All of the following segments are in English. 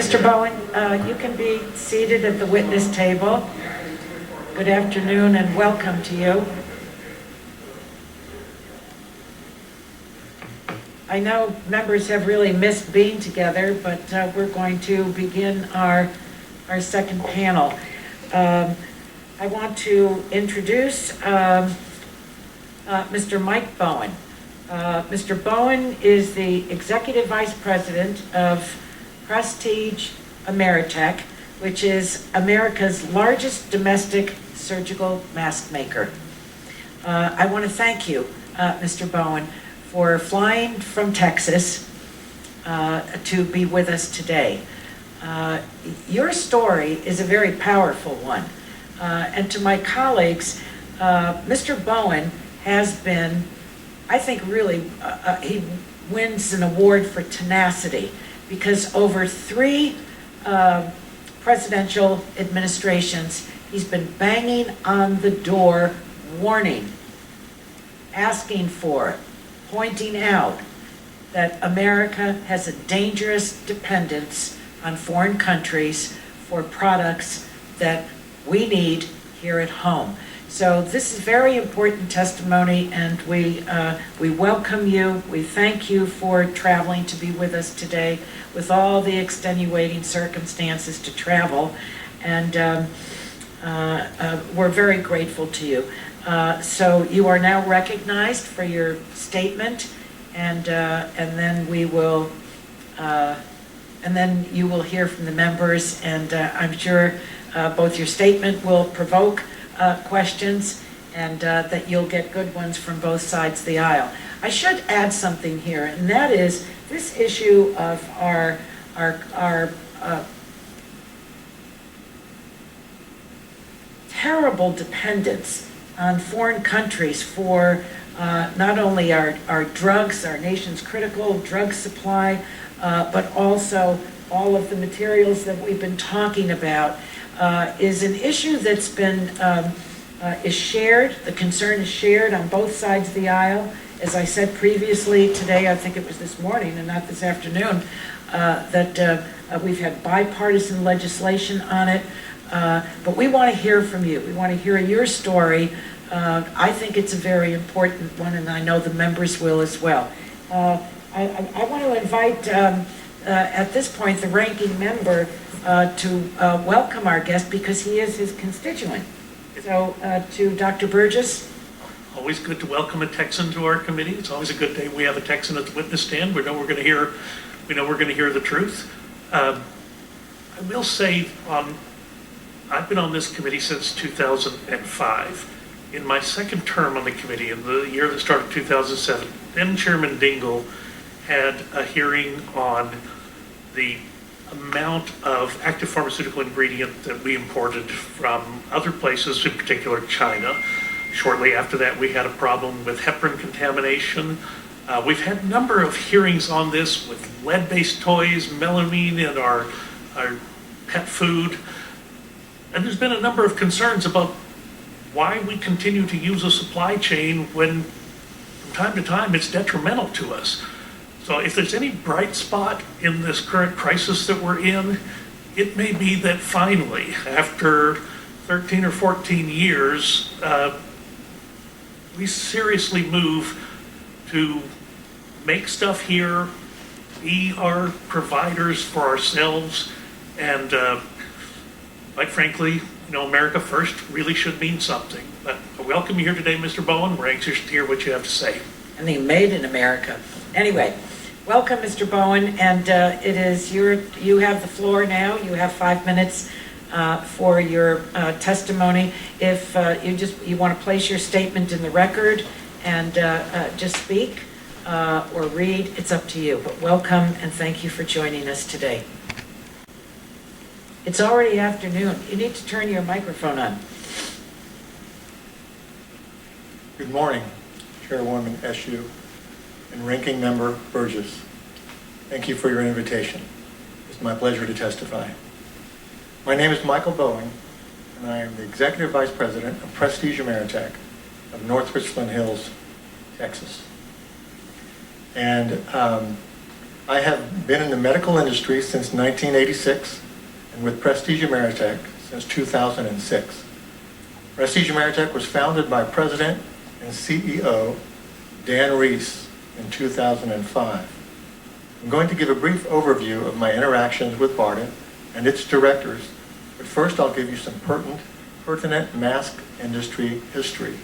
Mr. Bowen, you can be seated at the witness table. Good afternoon and welcome to you. I know members have really missed being together, but we're going to begin our second panel. I want to introduce Mr. Mike Bowen. Mr. Bowen is the Executive Vice President of Prestige AMERITECH, which is America's largest domestic surgical mask maker. I want to thank you, Mr. Bowen, for flying from Texas to be with us today. Your story is a very powerful one. And to my colleagues, Mr. Bowen has been, I think really, he wins an award for tenacity, because over 3 presidential administrations, he's been banging on the door, warning, asking for, pointing out that America has a dangerous dependence on foreign countries for products that we need here at home. So this is very important testimony, and we welcome you. We thank you for traveling to be with us today with all the extenuating circumstances to travel, and we're very grateful to you. So you are now recognized for your statement, and then we will, and then you will hear from the members, and I'm sure both your statement will provoke questions, and that you'll get good ones from both sides of the aisle. I should add something here, and that is this issue of our terrible dependence on foreign countries for not only our drugs, our nation's critical drug supply, but also all of the materials that we've been talking about, is an issue that's been, is shared. The concern is shared on both sides of the aisle. As I said previously today, I think it was this morning and not this afternoon, that we've had bipartisan legislation on it. But we want to hear from you. We want to hear your story. I think it's a very important one, and I know the members will as well. I want to invite, at this point, the ranking member to welcome our guest, because he is his constituent. So to Dr. Burgess. Always good to welcome a Texan to our committee. It's always a good day we have a Texan at the witness stand. We know we're going to hear the truth. I will say, I've been on this committee since 2005. In my second term on the committee, in the year that started 2007, then Chairman Dingell had a hearing on the amount of active pharmaceutical ingredient that we imported from other places, in particular China. Shortly after that, we had a problem with heparin contamination. We've had a number of hearings on this with lead-based toys, melamine in our pet food. And there's been a number of concerns about why we continue to use a supply chain when from time to time it's detrimental to us. So if there's any bright spot in this current crisis that we're in, it may be that finally, after 13 or 14 years, we seriously move to make stuff here, be our providers for ourselves, and quite frankly, America first really should mean something. But I welcome you here today, Mr. Bowen. We're anxious to hear what you have to say. I mean, made in America. Anyway, welcome, Mr. Bowen, and it is you have the floor now. You have 5 minutes for your testimony. If you want to place your statement in the record and just speak or read, it's up to you. But welcome, and thank you for joining us today. It's already afternoon. You need to turn your microphone on. Good morning, Chairwoman ESHOOL and Ranking Member Burgess. Thank you for your invitation. It's my pleasure to testify. My name is Michael Bowen, and I am the Executive Vice President of Prestige AMERITECH of North Richland Hills, Texas. And I have been in the medical industry since 1986 and with Prestige Ameritech since 2006. Prestige Ameritech was founded by President and CEO Dan Reese in 2005. I'm going to give a brief overview of my interactions with BARDA and its directors, but first I'll give you some pertinent mask industry history.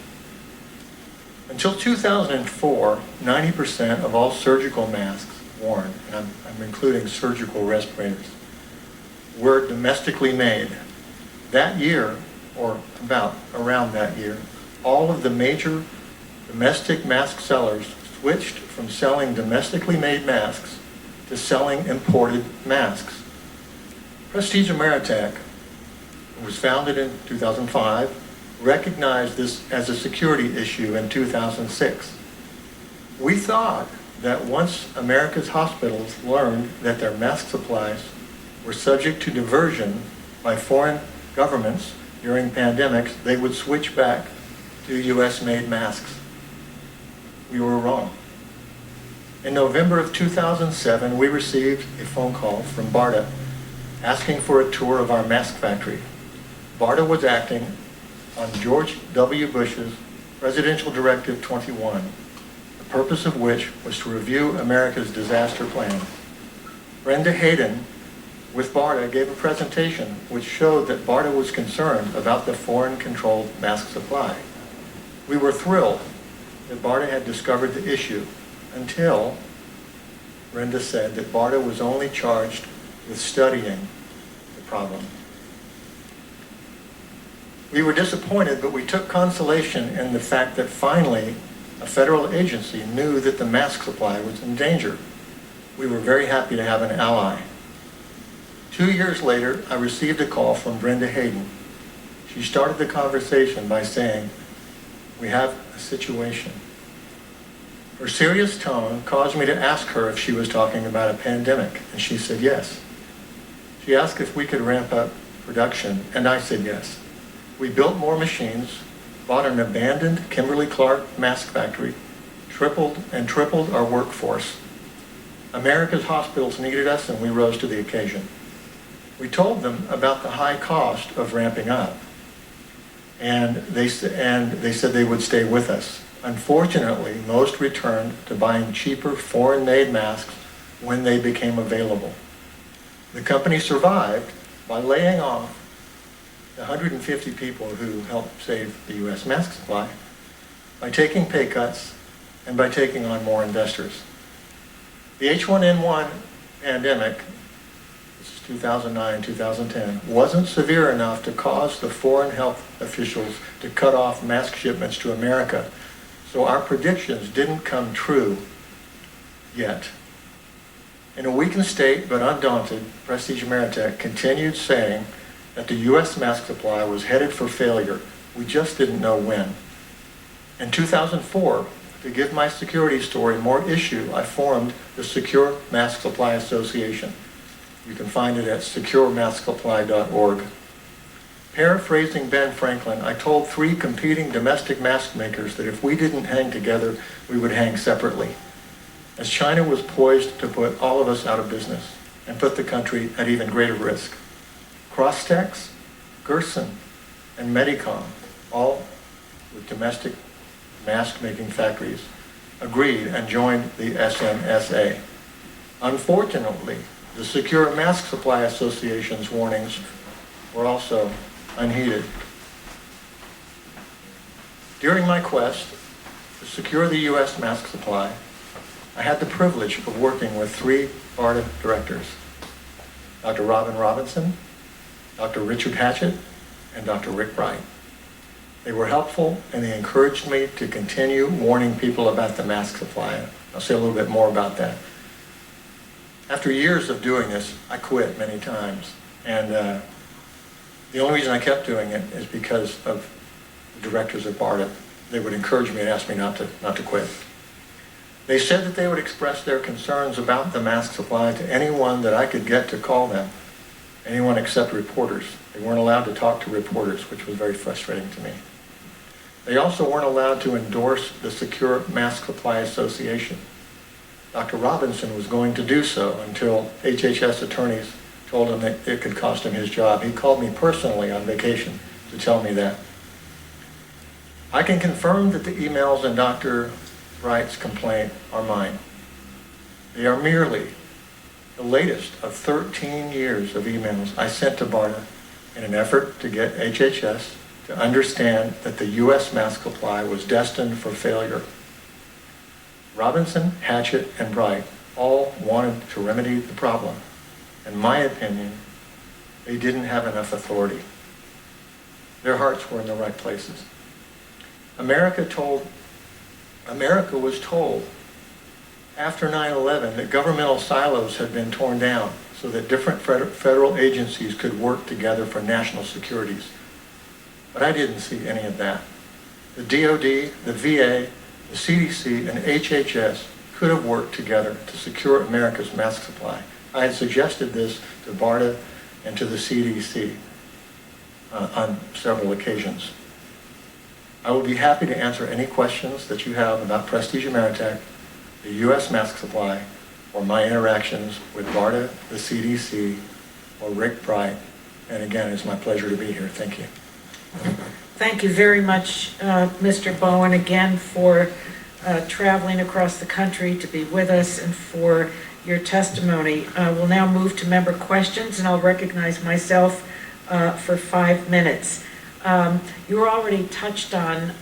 Until 2004, 90% of all surgical masks worn, and I'm including surgical respirators, were domestically made. That year, or around that year, all of the major domestic mask sellers switched from selling domestically made masks to selling imported masks. Prestige Ameritech, was founded in 2005, recognized this as a security issue in 2006. We thought that once America's hospitals learned that their mask supplies were subject to diversion by foreign governments during pandemics, they would switch back to US-made masks. We were wrong. In November of 2007, we received a phone call from BARDA asking for a tour of our mask factory. BARDA was acting on George W. Bush's Presidential Directive 21, the purpose of which was to review America's disaster plan. Brenda Hayden with BARDA gave a presentation which showed that BARDA was concerned about the foreign-controlled mask supply. We were thrilled that BARDA had discovered the issue until Brenda said that BARDA was only charged with studying the problem. We were disappointed, but we took consolation in the fact that finally a federal agency knew that the mask supply was in danger. We were very happy to have an ally. 2 years later, I received a call from Brenda Hayden. She started the conversation by saying, "We have a situation." Her serious tone caused me to ask her if she was talking about a pandemic, and she said yes. She asked if we could ramp up production, and I said yes. We built more machines, bought an abandoned Kimberly-Clark mask factory, tripled our workforce. America's hospitals needed us, and we rose to the occasion. We told them about the high cost of ramping up, and they said they would stay with us. Unfortunately, most returned to buying cheaper foreign-made masks when they became available. The company survived by laying off the 150 people who helped save the U.S. mask supply, by taking pay cuts, and by taking on more investors. The H1N1 pandemic, this is 2009, 2010, wasn't severe enough to cause the foreign health officials to cut off mask shipments to America, so our predictions didn't come true yet. In a weakened state but undaunted, Prestige Ameritech continued saying that the U.S. mask supply was headed for failure. We just didn't know when. In 2004, to give my security story more issue, I formed the Secure Mask Supply Association. You can find it at securemasksupply.org. Paraphrasing Ben Franklin, I told 3 competing domestic mask makers that if we didn't hang together, we would hang separately, as China was poised to put all of us out of business and put the country at even greater risk. Crosstex, Gerson, and Medicom, all with domestic mask-making factories, agreed and joined the SMSA. Unfortunately, the Secure Mask Supply Association's warnings were also unheeded. During my quest to secure the U.S. mask supply, I had the privilege of working with 3 BARDA directors, Dr. Robin Robinson, Dr. Richard Hatchett, and Dr. Rick Bright. They were helpful, and they encouraged me to continue warning people about the mask supply. I'll say a little bit more about that. After years of doing this, I quit many times, and the only reason I kept doing it is because of the directors of BARDA. They would encourage me and ask me not to quit. They said that they would express their concerns about the mask supply to anyone that I could get to call them, anyone except reporters. They weren't allowed to talk to reporters, which was very frustrating to me. They also weren't allowed to endorse the Secure Mask Supply Association. Dr. Robinson was going to do so until HHS attorneys told him that it could cost him his job. He called me personally on vacation to tell me that. I can confirm that the emails in Dr. Wright's complaint are mine. They are merely the latest of 13 years of emails I sent to BARDA in an effort to get HHS to understand that the U.S. mask supply was destined for failure. Robinson, Hatchett, and Bright all wanted to remedy the problem. In my opinion, they didn't have enough authority. Their hearts were in the right places. America was told after 9/11 that governmental silos had been torn down so that different federal agencies could work together for national securities. But I didn't see any of that. The DOD, the VA, the CDC, and HHS could have worked together to secure America's mask supply. I had suggested this to BARDA and to the CDC on several occasions. I will be happy to answer any questions that you have about Prestige Ameritech, the U.S. mask supply, or my interactions with BARDA, the CDC, or Rick Bright. And again, it's my pleasure to be here. Thank you. Thank you very much, Mr. Bowen, again for traveling across the country to be with us and for your testimony. We'll now move to member questions, and I'll recognize myself for 5 minutes. You were already touched on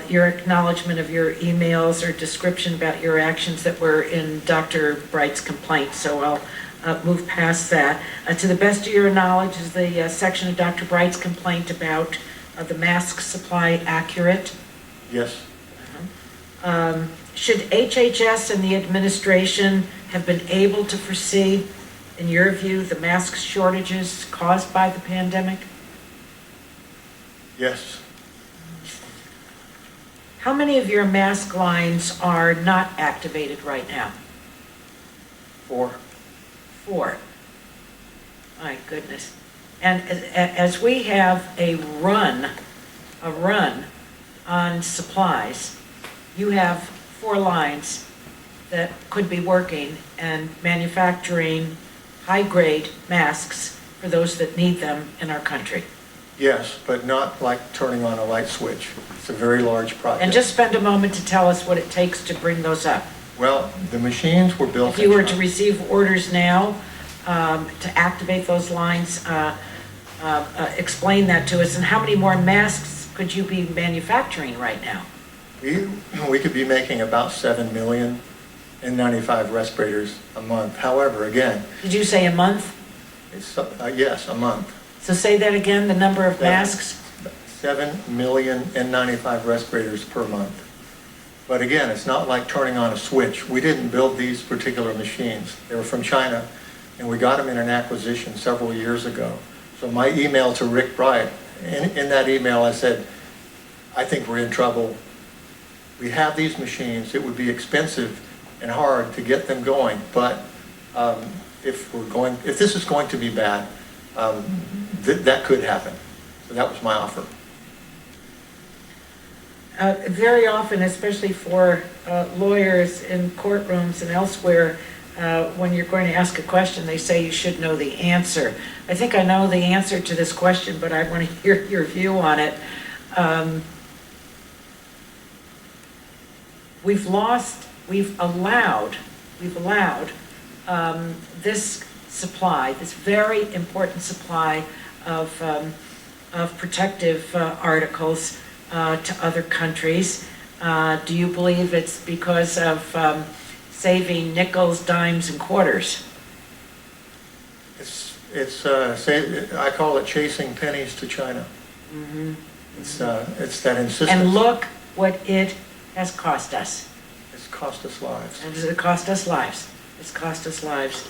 your acknowledgement of your emails or description about your actions that were in Dr. Bright's complaint, so I'll move past that. To the best of your knowledge, is the section of Dr. Bright's complaint about the mask supply accurate? Yes. Should HHS and the administration have been able to foresee, in your view, the mask shortages caused by the pandemic? Yes. How many of your mask lines are not activated right now? 4. 4. My goodness. And as we have a run on supplies, you have 4 lines that could be working and manufacturing high-grade masks for those that need them in our country. Yes, but not like turning on a light switch. It's a very large project. And just spend a moment to tell us what it takes to bring those up. Well, the machines were built. If you were to receive orders now to activate those lines, explain that to us. And how many more masks could you be manufacturing right now? We could be making about 7 million N95 respirators a month. However, again, Did you say a month? it's, yes, a month. So say that again, the number of masks? 7 million N95 respirators per month. But again, it's not like turning on a switch. We didn't build these particular machines. They were from China, and we got them in an acquisition several years ago. So my email to Rick Bright, in that email I said, I think we're in trouble. We have these machines. It would be expensive and hard to get them going, but if this is going to be bad, that could happen. So that was my offer. Very often, especially for lawyers in courtrooms and elsewhere, when you're going to ask a question, they say you should know the answer. I think I know the answer to this question, but I want to hear your view on it. We've allowed this supply, this very important supply of protective articles to other countries. Do you believe it's because of saving nickels, dimes, and quarters? I call it chasing pennies to China. Mm-hmm. It's that insistence. And look what it has cost us. It's cost us lives. And it cost us lives. It's cost us lives.